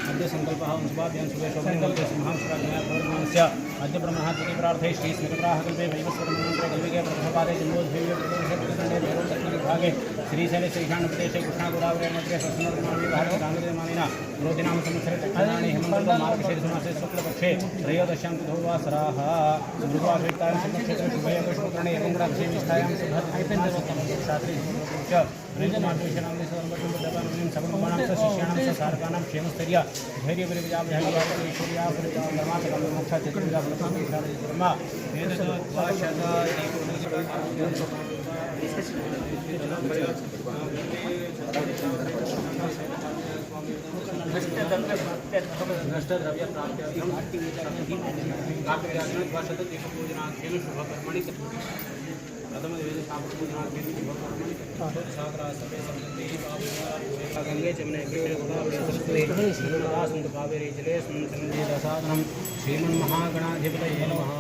अद्य संकल्प अंशुभाभ्यां शुभे शोभनकल्पे सिंहांशराज्ञास्य अद्य ब्रह्मणात्मके प्रार्थे श्री स्मृतप्राहकल्पे वैवस्वतमन्त्रे कल्पिके प्रथमपादे जन्मोद्भवे प्रदर्शकन्दे विभागे श्रीशैले श्रीशाण्डप्रदेशे कृष्णागोदावरी मध्ये सस्नर्माणि भारतकाङ्गदेमानिना रोदिनाम संवत्सरे चक्षणानि हेमन्तर्तो मार्गशीर्षमासे शुक्लपक्षे त्रयोदश्यां तिथौवासराः मृगवासयुक्तायां संवत्सरे शुभे पुष्पकर्णे एवङ्ग्राभिषेविष्ठायां शुभद्रव्यशास्त्रे च रजमार्गेषणां सर्वकुलदेवानां सर्वगुणानां शिष्याणां सारकानां क्षेमस्तर्य धैर्यविरविजाभ्यागीश्वर्या परमात्मा चतुर्विधा ब्रह्मा गंगे जमुने कावेरी जले साधनम श्रीमन्महागणाधिपतये नमः।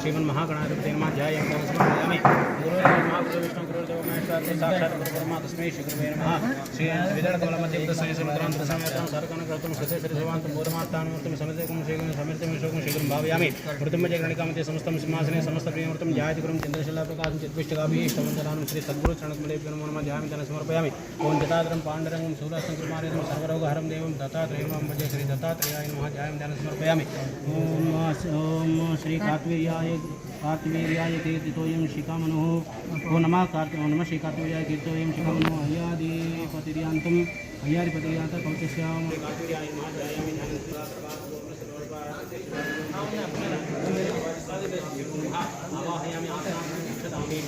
श्रीमन्महागणाधिपतये नमः। ध्यायामि समर्पयामि। गुरुर्ब्रह्मा विष्णु गुरुर्देवो महेश्वरः साक्षात् परब्रह्म तस्मै श्री गुरवे नमः। श्री विदर्भकमलमध्ये समुद्रान्तरसमेतं सर्गणकर्तुं सस्यश्रीसेवान्तं बोधमात्तानुमूर्तिं समितिकं श्रीगुं समितिं शोकं शीघ्रं भावयामि। मृत्युञ्जयगणिकामध्ये समस्तं सिंहासने समस्तप्रियमूर्तिं ध्यायति गुरुं चन्द्रशिलाप्रकाशं चित्पुष्टकाभिष्टवन्दनानं श्रीसद्गुरुचरणकमलेभ्यो नमो नमः। ध्यायामि धनं समर्पयामि। ॐ जटाधरं पाण्डुरङ्गं शूलहस्तं कृपानिधं सर्वरोगहरं देवं दत्तात्रेयं भजे श्री दत्तात्रेयाय नमः। ध्यायामि धनं समर्पयामि। ॐ श्री कार्तिवीर्याय कीर्तितोयं शिखामनुः। ओं नमः श्री कार्तिवीर्याय कीर्तितोयं शिखामनुः। हयाधिपतिर्यान्तं हयाधिपतिर्यान्त कौचस्यां कार्तिवीर्याय नमः। ध्यायामि आवाहयामि आसनामि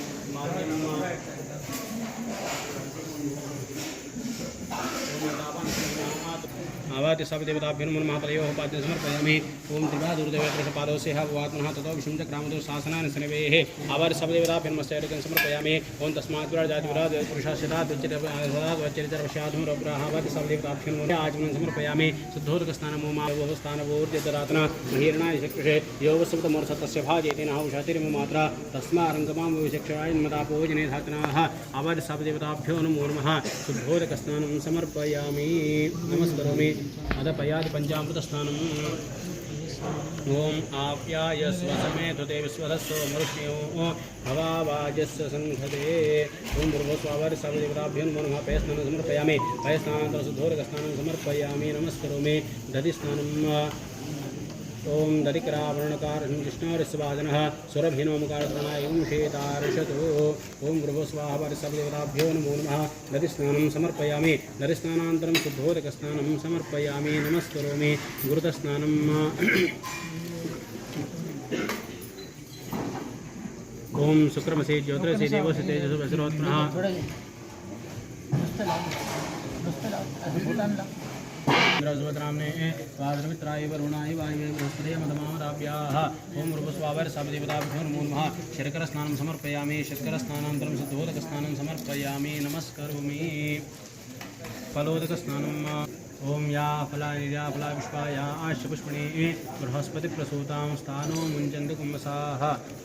आवाति सर्वदेवताभ्यो नमः। महापतयोः पाद्यं समर्पयामि। ओं त्रिपादुर्देवत्रपादोस्यः भवात्मनः ततो विष्णुं क्रामतो शासनानि सनवेः। आवाति सर्वदेवताभ्यो नमस्ते समर्पयामि। ओं तस्मात् विराजातिविराज पुरुषाश्चराद्वच्चरितरवश्याधुं रौद्राहावाति सर्वदेवताभ्यो नमः। आचमनं समर्पयामि। शुद्धोदकस्नानमो मावोः स्थानवोर्जतरातना महीर्णाय चक्षुषे योगसुप्तमोर्सतस्य भाजेतेन हौषातिरिमो मात्रा तस्मारङ्गमां विचक्षणाय मदापोजने धातनाः। आवाति सर्वदेवताभ्यो नमो नमः। शुद्धोदकस्नानं समर्पयामि। नमस्करोमि। अदपयादि पंचामृतस्नानम्। ओम आप्याय स्वसमेतुते विश्वधस्सो मरुष्यो भवावाजस्य संघते। ओम भूर्भुवस्वावरि सर्वदेवताभ्यो नमो नमः। पयस्नानं समर्पयामि। पयस्नानन्तरं शुद्धोदकस्नानं समर्पयामि। नमस्करोमि। दधिस्नानम्। ओम दधिकरावरणकारं कृष्णवरस्वादनः सुरभिनोमकारत्रणाय ओं शेतार्षतु। ओम भूर्भुवस्वावरि सर्वदेवताभ्यो नमो नमः। दधिस्नानं समर्पयामि। दधिस्नानान्तरं शुद्धोदकस्नानं समर्पयामि। नमस्करोमि। गुरुतस्नानम्। ओम शुक्रमसि ज्योतिषि देवस्य तेजसो वसरोत्तमः। सुभद्रामने स्वाद्रमित्राय वरुणाय वायुवे बृहस्पतये मदमामराभ्याः। ओं रूपस्वावरि सर्वदेवताभ्यो नमो नमः। शर्करस्नानं समर्पयामि। शर्करस्नानान्तरं शुद्धोदकस्नानं समर्पयामि। नमस्करोमि। फलोदकस्नानम्। ओं या फला विश्वाया आश्वपुष्पणे बृहस्पतिप्रसूतां स्थानो मुञ्चन्ति कुम्भसाः।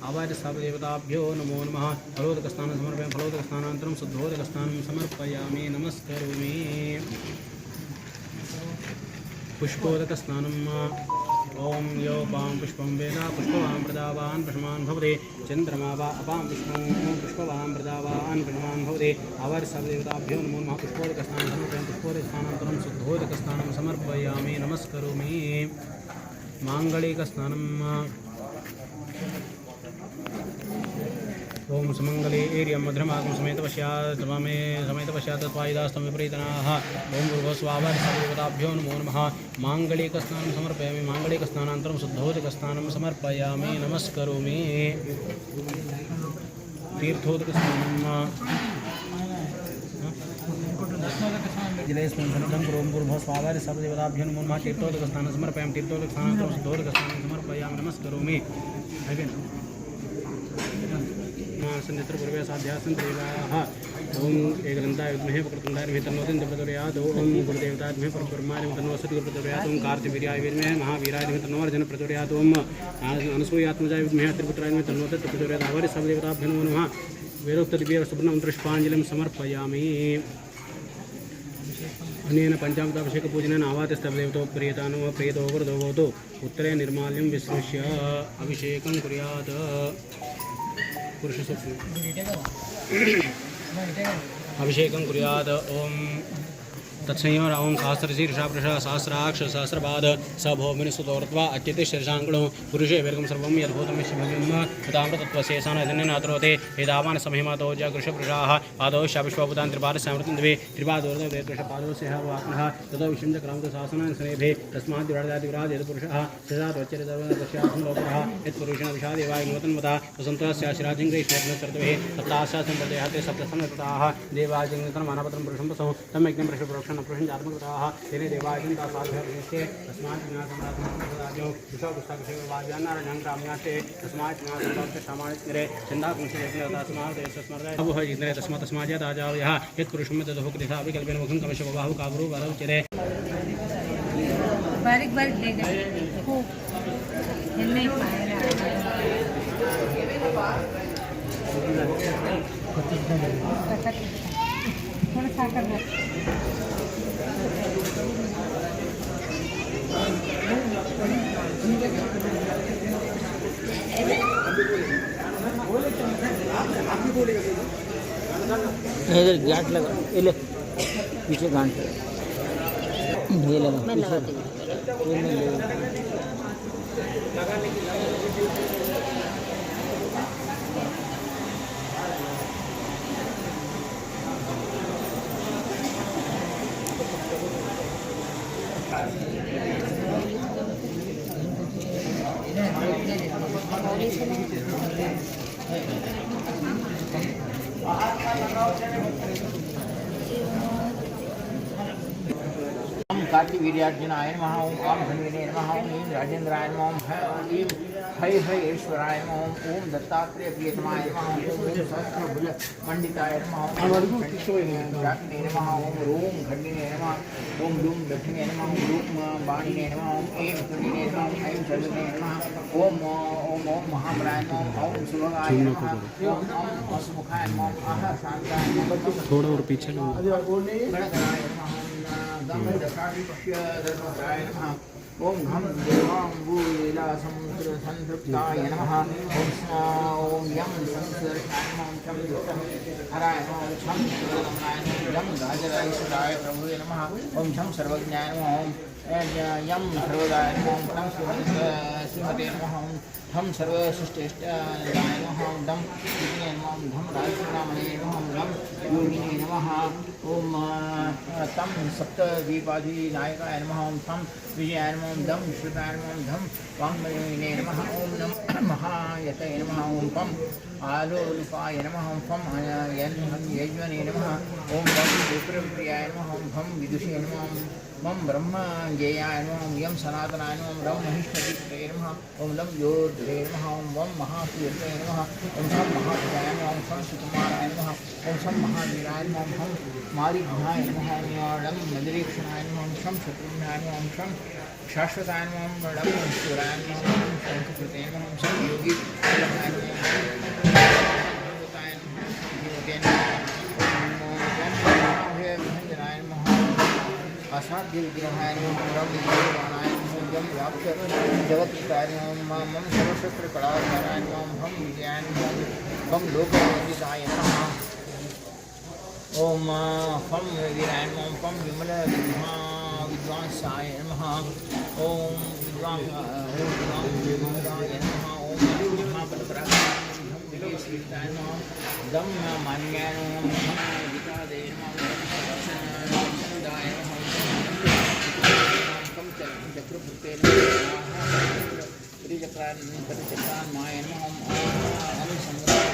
आवाति सर्वदेवताभ्यो नमो नमः। फलोदकस्नानं समर्पयामि। फलोदकस्नानान्तरं शुद्धोदकस्नानं समर्पयामि। नमस्करोमि। पुष्पोदकस्नानम्। ओं यो पां पुष्पं वेद पुष्पवान् प्रदावान् प्रशमान् भवति। चन्द्रमा वा अपां पुष्पं पुष्पवान् प्रदावान् प्रशमान् भवति। आवाति सर्वदेवताभ्यो नमो नमः। पुष्पोदकस्नानं समर्पयामि। पुष्पोदकस्नानान्तरं शुद्धोदकस्नानं समर्पयामि। नमस्करोमि। माङ्गलिकस्नानम्। ओं सुमंगले एर्यं मधुरमागम समेत पश्यात् त्वायुधास्तं विपरीतनाः। ओं भूर्भुवस्वावरि सर्वदेवताभ्यो नमो नमः। माङ्गलिकस्नानं समर्पयामि। माङ्गलिकस्नानान्तरं शुद्धोदकस्नानं समर्पयामि। नमस्करोमि। तीर्थोदकस्नानम्। जलेस्मिन् सन्निधं ओं भूर्भुवस्वावरि सर्वदेवताभ्यो नमो नमः। तीर्थोदकस्नानं समर्पयामि। तीर्थोदकस्नानान्तरं शुद्धोदकस्नानं समर्पयामि। नमस्करोमि। सन्नित्रपूर्वे साध्यासन् देवाः। ओम एकदंताय विद्महे वक्रतुंडाय धीमहि तन्नो दन्ति प्रचोदयात्। ओम गुरुदेवताय विद्महे परब्रह्माय धीमहि तन्नो असुरः प्रचोदयात्। ओम कार्तिवीर्याय विद्महे महावीराय धीमहि तन्नो अर्जुनः प्रचोदयात्। ओम अनसूयात्मजाय विद्महे त्रिपुत्राय धीमहि तन्नो दत्तः प्रचोदयात्। आवारि सर्वदेवताभ्यो नमो नमः। वेदोक्त दिव्य सुवर्णं पुष्पाञ्जलिं समर्पयामि। अनेन पंचामृताभिषेक पूजनेन आवातिस्तवदेवतो प्रियता नमः। प्रियतो गुरुदेवतो उत्तरे निर्माल्यं विसृज्य अभिषेकं कुर्यात्। अभिषेकं कुर्यात्। ओम तत्संयम ओम सहस्रशीर्षापुरुष सहस्राक्ष सहस्रपाद स भौमिनिस्तोर्त्वा अच्युते शीर्षाङ्गुणो पुरुषे वर्गं सर्वं यद्भूतं विश्वभव्यं तथामृतत्वशेषानजन्यनात्रोते वेदावान् समहिमातो जगृषपुरुषाः पादौ शाविश्वभूतान् त्रिपादस्यामृतं द्वे त्रिपादोर्दवेदृषपादोऽस्य वाक्नः ततो विषं च क्रान्त शासनान् स्नेभे तस्मात् विराजदादिविराज यत्पुरुषः शेषाद्वच्चरितर्वश्यासं लोकः यत्पुरुषेण विषादेवाय नूतनमतः वसन्तस्याशिराजिं ग्रहीष्णोत्तरतवे तत्ताशासम्प्रदेहः ते सप्तसन्नताः देवाजिङ्गतनमानपत्रं पुरुषं वसौ तम्यज्ञं पुरुषं पुरुषं जातमकृताः तेने देवायजन्ता साधुर्षे तस्मात् ज्ञासम्राज्ञो विश्वपुस्तकसेवाज्ञानारण्यं काम्यास्ते तस्मात् ज्ञासम्राज्ञसामान्यरे छन्दापुंसयज्ञ तस्मात् यत्पुरुषं तदहुकृथा विकल्पेन मुखं कमशबाहु काबरू वरौ चरे बारीक बारीक देगा खूब हिलने थोड़ा साकर इधर गांठ लगा ये ले पीछे गांठ ये लगा मैं लगाती हूँ। कार्तिवीर्यार्जुनाय नमः। ओम आम धन्वने नमः। ओम ईं राजेन्द्राय नमः। ओम ईं हय ईश्वराय नमः। ओम दत्तात्रेय प्रियतमाय नमः। ओम सहस्रभुज मंडिताय नमः। ओम जातिने नमः। ओम रोम खंडिने नमः। ओम डूम दक्षिणे नमः। ओम रूप बाणिने नमः। ओम ऐं तुलिने नमः। ओम ऐं चलने नमः। ओम ओम ओम महाप्राय नमः। ओम सुभगाय नमः। ओम असमुखाय नमः। आह शांताय नमः। थोड़ा और पीछे लो। गणगणाय नमः। ओम घम देवांबुलीलासंतृप्ताय नमः। ओम यम संसर्षाय नमः। शं हराय नमः। शं सर्वगमनाय नमः। यम गाजराईश्वराय प्रभुवे नमः। ओम शं सर्वज्ञाय नमः। ओम यम सर्वदाय नमः। ओम श्रीमते नमः। हम सर्वसृष्टेष्टाय नमः। दम विष्णुवे नमः। धम राजनामये नमः। दम योगिने नमः। ओम तम सप्तद्वीपाधिनायकाय नमः। ओम तम विजयाय नमः। दम श्रुताय नमः। धम वाङ्मये नमः। ओम नम महायतये नमः। ओम पम आलोलुपाय नमः। ओम पम यज्ञने नमः। ओम पम विप्रप्रियाय नमः। ओम भम विदुषे नमः। मम ब्रह्म ज्ञेयाय नमः। ओम यम सनातनाय नमः। ओम रम महिष्ठिप्रे नमः। ओम लम योद्धे नमः। ओम वम महाप्रियते नमः। ओम सम महाभयाय नमः। ओम सम सुकुमाराय नमः। ओम सम महावीराय नमः। ओम हम मारिघ्नाय नमः। ओम लम मदरीक्षणाय नमः। ओम शम शत्रुघ्नाय नमः। ओम शम शाश्वताय नमः। ओम लम ईश्वराय नमः। ओम शंखकृते नमः। ओम सम योगी नमः। असाध्य विग्रहाय नमः। रविग्रहाय नमः। जम व्याप्त जगत्ताय नमः। मम सर्वशस्त्र कलाधाराय नमः। हम विजयाय नमः। हम लोकवंदिताय नमः। ओम फम वीराय नमः। फम विमल विद्वांसाय नमः। ओम विद्वांसाय नमः। ओम महाबलपराक्रमाय नमः। विजयश्रेष्ठाय नमः। दम मान्याय नमः। विकादे नमः। चक्रभुक्ते परिचक्रान्माय नमः। ओम संग्राय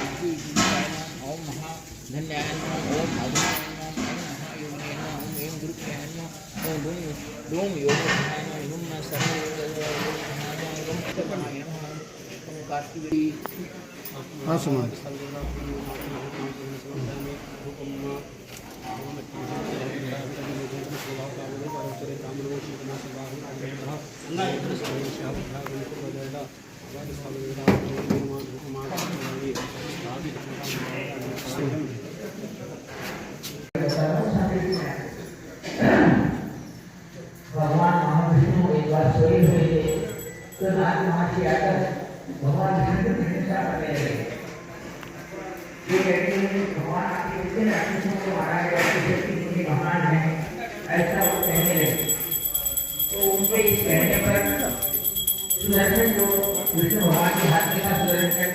नमः। ओम महाधन्याय नमः। ओम अधुनाय नमः। ओम महायोगिने नमः। ओम ऐं गुरुप्रियाय नमः। ओम डूम योगनाय नमः। डूम सर्वयोगनाय नमः। ओम कार्तिकी हाँ सुना भगवान महाविष्णु एक बार सोए हुए थे तो नारद महर्षि आकर भगवान विष्णु को प्रशंसा करने लगे। ये कहते हैं कि भगवान आपके कितने राक्षसों को मारा गया, कितने महान है, ऐसा वो कहने लगे। तो उनके इस कहने पर सुदर्शन जो विष्णु भगवान के हाथ में था, सुदर्शन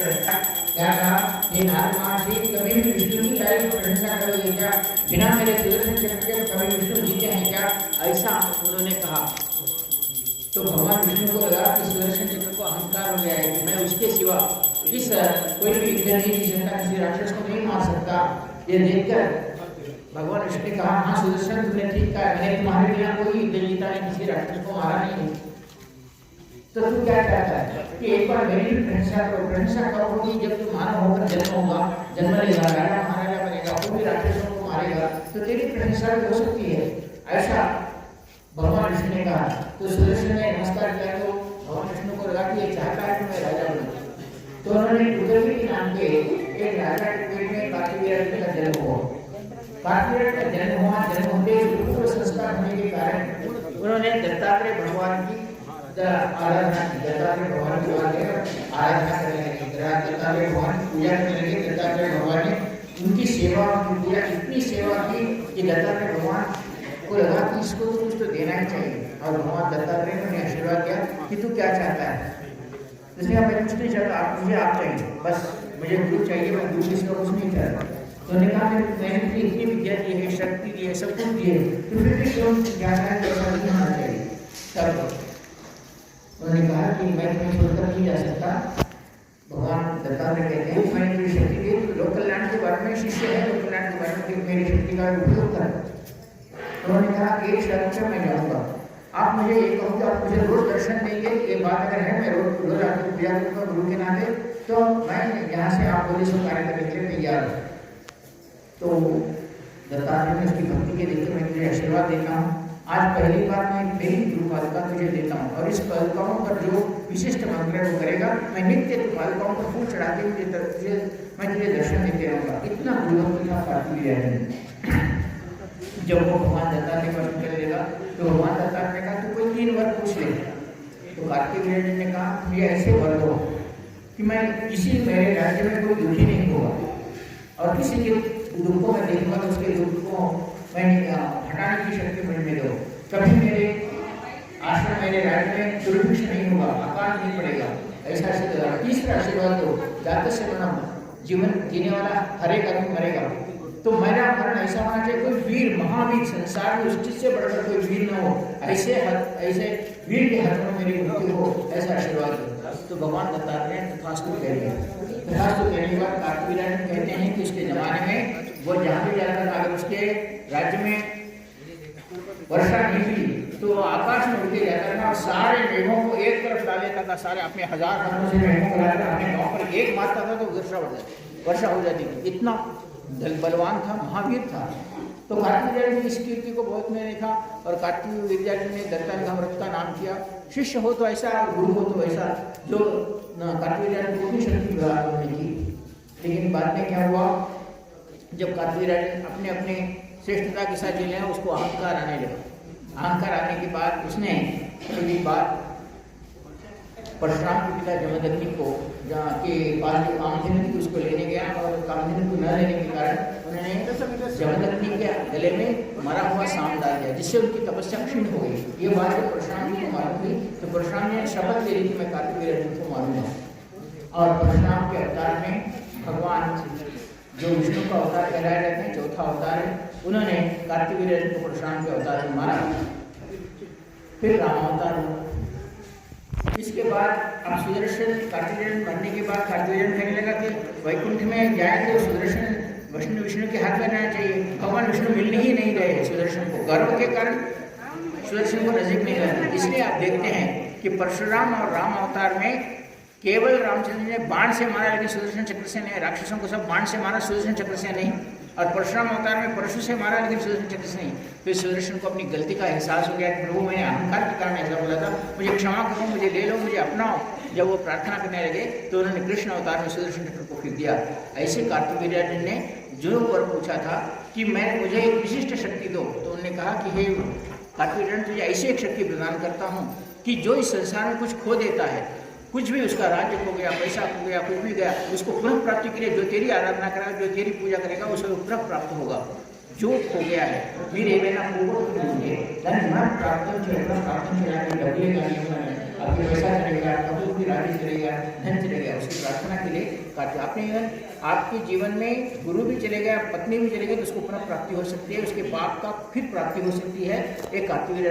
क्या कहा, ये नारद महर्षि कभी भी विष्णु की तारीफ प्रशंसा करोगे क्या? बिना मेरे सुदर्शन चक्र के कभी विष्णु जीते हैं क्या? ऐसा उन्होंने कहा। तो भगवान विष्णु को लगा कि सुदर्शन चक्र को अहंकार हो गया है कि मैं उसके सिवा इस कोई भी युद्ध नहीं जीत सकता, किसी राक्षस को नहीं मार सकता। ये देखकर भगवान विष्णु ने कहा, हाँ सुदर्शन तुमने ठीक कहा, मैंने तुम्हारे बिना कोई युद्ध जीता नहीं, किसी राक्षस को मारा नहीं। तो तू क्या चाहता है कि एक बार मेरी भी प्रशंसा करोगी, जब तू मानव होकर जन्म होगा, जन्म लेगा, राजा महाराजा बनेगा, वो भी राक्षसों को मारेगा, तो तेरी प्रशंसा हो सकती है। ऐसा भगवान विष्णु ने कहा। तो सुदर्शन ने नमस्कार किया तो भगवान विष्णु को लगा कि ये चाहता है कि मैं राजा बनूं। तो उन्होंने उदयगिरि नाम के एक राजा के पेट में कार्तिकेय का जन्म हुआ। कार्तिकेय का जन्म हुआ, जन्म होते ही संस्कार होने के कारण उन्होंने दत्तात्रेय भगवान की आराधना की। दत्तात्रेय भगवान की आराधना करने लगे, दत्तात्रेय भगवान की पूजा करने लगे। दत्तात्रेय भगवान ने उनकी सेवा की, पूजा इतनी सेवा की कि दत्तात्रेय भगवान को लगा कि इसको तो कुछ तो देना ही चाहिए। और भगवान दत्तात्रेय ने आशीर्वाद दिया कि तू क्या चाहता है? उसने कहा मैं कुछ नहीं चाहता, आप मुझे आप चाहिए, बस मुझे गुरु चाहिए, मैं गुरु किसी का कुछ नहीं चाहता। तो उन्होंने कहा मैंने तुझे इतनी विद्या दी है, शक्ति दी है, सब कुछ दी है, तो फिर भी क्यों जाना है, ऐसा नहीं होना चाहिए। तब उन्होंने कहा कि मैं तुम्हें छोड़कर नहीं जा सकता। भगवान दत्तात्रेय कहते हैं मैंने तुझे शक्ति दी, लोक कल्याण के बारे में शिष्य है, लोक कल्याण के बारे में मेरी शक्ति का उपयोग कर। उन्होंने कहा एक शर्त से मैं जाऊँगा, आप मुझे ये कहो कि आप मुझे रोज दर्शन देंगे, ये बात अगर है मैं रोज आपको पूजा करूँगा गुरु के नाते, तो मैं यहाँ से आप बोले सो कार्य करने के लिए तैयार हूँ। तो दत्तात्रेय ने उसकी भक्ति के देखते मैं तुझे आशीर्वाद देता हूँ। आज पहली बार मैं मेरी गुरु पादुका तुझे देता हूँ, और इस पादुकाओं पर जो विशिष्ट मंत्र वो करेगा, मैं नित्य तू पादुकाओं पर फूल चढ़ाते हुए मैं तुझे दर्शन देते रहूँगा। इतना गुरुभक्ति था कार्तिकेय। जब वो भगवान दत्तात्रेय पर कर देगा तो भगवान दत्तात्रेय ने कहा तू कोई 3 वर पूछ ले। तो कार्तिकेय ने कहा मुझे ऐसे वर दो कि मैं किसी मेरे राज्य में कोई दुखी नहीं होगा, और किसी के दुख को मैं देखूंगा तो उसके दुख को मैं हटाने की शक्ति मुझे दो। कभी मेरे आश्रम मेरे राज्य में दुर्भिक्ष नहीं होगा, अकाल नहीं पड़ेगा, ऐसा आशीर्वाद। तीसरा आशीर्वाद दो जात से मना, जीवन जीने वाला हर एक आदमी मरेगा, तो मेरा मरण ऐसा होना चाहिए कोई वीर महावीर संसार में उस चीज से बढ़कर कोई वीर न हो, ऐसे वीर के हाथ में मेरी मृत्यु हो, ऐसा आशीर्वाद दो। तो भगवान दत्तात्रेय तथास्तु कह दिया। तथास्तु कहने के बाद कार्तिकेय कहते हैं कि उसके जमाने में वो जहाँ भी जाता था, अगर उसके राज्य में वर्षा नहीं हुई तो वो आकाश में उड़ के जाता था और सारे मेघों को एक तरफ ला लेता था, सारे अपने हजार हाथों से मेघों को लाकर अपने गाँव पर एक मारता था तो वर्षा हो जाती थी। इतना बलवान था, महावीर था। तो कार्तिकेय ने इस कीर्ति को बहुत में देखा और कार्तिकेय विद्यार्थी ने दत्तांगव्रत का नाम किया। शिष्य हो तो ऐसा, गुरु हो तो ऐसा, जो कार्तिकेय को अपनी शक्ति प्रदान करने की। लेकिन बाद में क्या हुआ, जब कार्तिकेय अपने अपने श्रेष्ठता के साथ चले उसको अहंकार आने लगा। अहंकार आने के बाद उसने थोड़ी बात परशुराम के पिता जमदग्नि को जहाँ के पास जो कामधेनु थी उसको लेने गया, और कामधेनु को न लेने के कारण उन्होंने जमदग्नि के गले में मरा हुआ सांप डाल दिया, जिससे उनकी तपस्या क्षीण हो गई। ये बात जब परशुराम जी को मालूम हुई तो परशुराम ने शपथ ले ली कि मैं कार्तिकेय को मारूंगा। और परशुराम के अवतार में भगवान जो विष्णु का अवतार कहलाए जाते हैं, चौथा अवतार है, उन्होंने कार्तिकेय को परशुराम के अवतार में मारा। फिर राम अवतार हुआ। इसके बाद अब सुदर्शन कार्तिकेय मरने के बाद कार्तिकेय कहने लगा कि वैकुंठ में जाए तो सुदर्शन विष्णु के हाथ में रहना चाहिए। भगवान विष्णु मिलने ही नहीं रहे सुदर्शन को, गर्व के कारण सुदर्शन को नजीक नहीं लाए। इसलिए आप देखते हैं कि परशुराम और राम अवतार में केवल रामचंद्र जी ने बाण से मारा, लेकिन सुदर्शन चक्र से नहीं। राक्षसों को सब बाण से मारा, सुदर्शन चक्र से नहीं। और परशुराम अवतार में परशु से मारा, लेकिन सुदर्शन चक्र से नहीं। फिर सुदर्शन को अपनी गलती का एहसास हो गया कि प्रभु मैंने अहंकार के कारण ऐसा बोला था, मुझे क्षमा करो, मुझे ले लो, मुझे अपनाओ। जब वो प्रार्थना करने लगे तो उन्होंने कृष्ण अवतार में सुदर्शन चक्र को फेंक दिया। ऐसे कार्तिकेय ने जो वर पूछा था कि मुझे एक विशिष्ट शक्ति दो, तो उन्होंने कहा कि हे कार्तिकेय, तुझे ऐसी एक शक्ति प्रदान करता हूँ कि जो इस संसार में कुछ खो देता है, कुछ भी उसका राज्य खो गया, पैसा खो गया, कुछ भी गया, उसको पुनः प्राप्ति के लिए जो तेरी आराधना करेगा, जो तेरी पूजा करेगा, उसे पुनः प्राप्त होगा। जो खो गया है फिर एवेना आपके पैसा चलेगा, आपका भी राज्य चलेगा, धन चलेगा। उसकी प्रार्थना के लिए करते आपने आपके जीवन में गुरु भी चले गया, पत्नी भी चले गई, तो उसको पुनः प्राप्ति हो सकती है, उसके बाप का फिर प्राप्ति हो सकती है। एक कार्तिकेय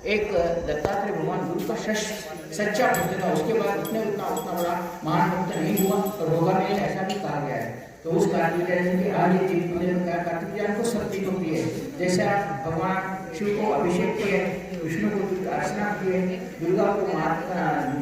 एक दत्तात्रेय भगवान गुरु का सच्चा भक्त था। उसके बाद उतना बड़ा महान भक्त नहीं हुआ और होगा नहीं, ऐसा भी कहा गया है। तो उस कार्तिकेय की आज ये दीप पूजन का कार्तिकेय को सब चीज़ों की है। जैसे आप भगवान शिव को अभिषेक किए, विष्णु को अर्चना किए, दुर्गा को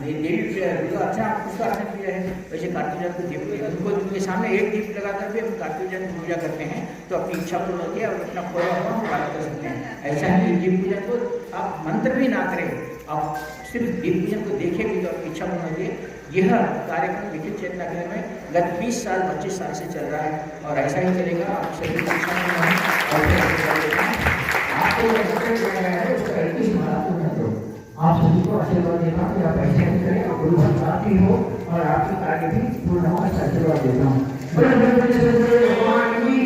देवी दुर्गा अर्चना उसका अर्चना किया है, वैसे कार्तिकेय को दीप पूजन उनको उनके सामने एक दीप लगाकर भी हम कार्तिकेय की पूजा करते हैं, तो अपनी इच्छा पूर्ण होती है और अपना खोया हुआ हम प्राप्त कर सकते हैं। ऐसा ही दीप पूजन को आप मंत्र भी ना करें, आप सिर्फ दीप पूजन को देखें भी तो आपकी इच्छा पूर्ण होती है। यह कार्यक्रम विद्युत चेतना केंद्र में गत 20 साल 25 साल से चल रहा है और ऐसा ही चलेगा। आप सभी आप सभी को आशीर्वाद देता हूँ कि आप ऐसे ही करें और गुरु प्राप्ति हो और आपके कार्य भी पूर्ण हो, ऐसा आशीर्वाद देता हूँ। भगवान की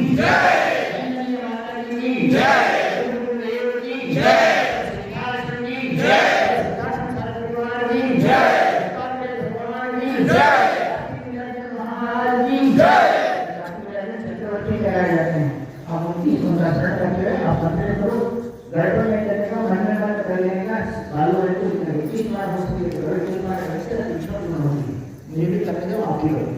मुझे भी करने दो, आप भी करो।